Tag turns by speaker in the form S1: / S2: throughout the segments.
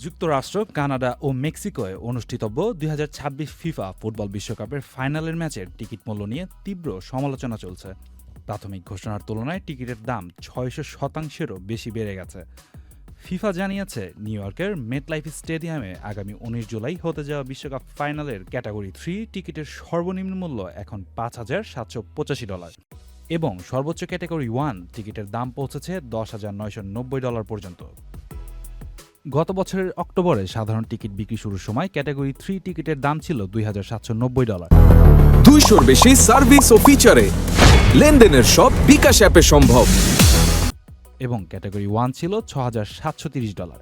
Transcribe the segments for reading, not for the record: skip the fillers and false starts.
S1: যুক্তরাষ্ট্র, কানাডা ও মেক্সিকোয় অনুষ্ঠিতব্য ২০২৬ FIFA football বিশ্বকাপের ফাইনালের ম্যাচের টিকিট মূল্য নিয়ে তীব্র সমালোচনা চলছে। প্রাথমিক ঘোষণার তুলনায় টিকিটের দাম ৬০০%-এরও বেশি বেড়ে গেছে। ফিফা জানিয়েছে, নিউ ইয়র্কের মেটলাইফ স্টেডিয়ামে আগামী ১৯ জুলাই হতে যাওয়া বিশ্বকাপ ফাইনালের ক্যাটাগরি ৩ টিকিটের সর্বনিম্ন মূল্য এখন $৫,৭৮৫ এবং সর্বোচ্চ ক্যাটাগরি ১ টিকিটের দাম পৌঁছেছে $১০,৯৯০ পর্যন্ত। গত বছরের অক্টোবরে সাধারণ টিকিট বিক্রি শুরুর সময় ক্যাটাগরি ৩ টিকিটের দাম ছিল $২,৭৯০।
S2: 200-র বেশি সার্ভিস ও ফিচারে লেনদেনের সব বিকাশ অ্যাপে সম্ভব।
S1: এবং ক্যাটাগরি 1 ছিল $৬,৭৩০।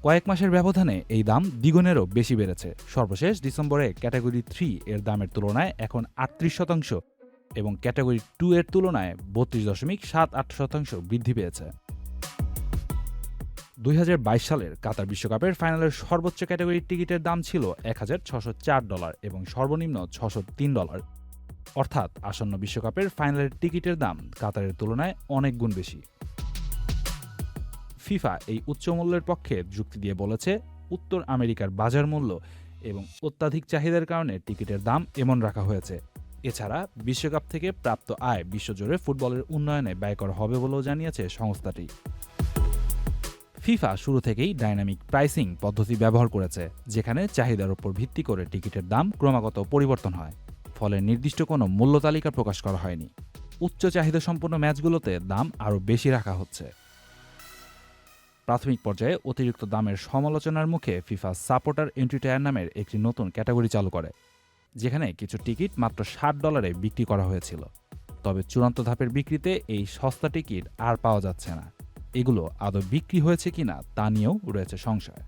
S1: কয়েক মাসের ব্যবধানে এই দাম দ্বিগুণেরও বেশি বেড়েছে। সর্বশেষ ডিসেম্বরে ক্যাটাগরি ৩ এর দামের তুলনায় এখন ৩৮% এবং ক্যাটাগরি 2 এর তুলনায় ৩২.৭৮% বৃদ্ধি পেয়েছে। ২০২২ সালের কাতার বিশ্বকাপের ফাইনালের সর্বোচ্চ ক্যাটাগরির টিকিটের দাম ছিল $১,৬০৪ এবং সর্বনিম্ন $৬০৩, অর্থাৎ আসন্ন বিশ্বকাপের ফাইনালের টিকিটের দাম কাতারের তুলনায় অনেক গুণ বেশি। ফিফা এই উচ্চ মূল্যের পক্ষে যুক্তি দিয়ে বলেছে, উত্তর আমেরিকার বাজার মূল্য এবং অত্যাধিক চাহিদার কারণে টিকিটের দাম এমন রাখা হয়েছে। এছাড়া বিশ্বকাপ থেকে প্রাপ্ত আয় বিশ্বজুড়ে ফুটবলের উন্নয়নে ব্যয় করা হবে বলেও জানিয়েছে সংস্থাটি। ফিফা শুরু থেকেই ডাইনামিক প্রাইসিং পদ্ধতি ব্যবহার করেছে, যেখানে চাহিদার উপর ভিত্তি করে টিকিটের দাম ক্রমাগত পরিবর্তন হয়। ফলে নির্দিষ্ট কোনো মূল্য তালিকা প্রকাশ করা হয়নি। উচ্চ চাহিদা সম্পন্ন ম্যাচগুলোতে দাম আরও বেশি রাখা হচ্ছে। প্রাথমিক পর্যায়ে অতিরিক্ত দামের সমালোচনার মুখে ফিফা সাপোর্টার এন্ট্রি টায়ার নামের একটি নতুন ক্যাটাগরি চালু করে, যেখানে কিছু টিকিট মাত্র $60 বিক্রি করা হয়েছিল। তবে চূড়ান্ত ধাপের বিক্রিতে এই সস্তা টিকিট আর পাওয়া যাচ্ছে না। এগুলো আদৌ বিক্রি হয়েছে কিনা তা নিয়েও রয়েছে সংশয়।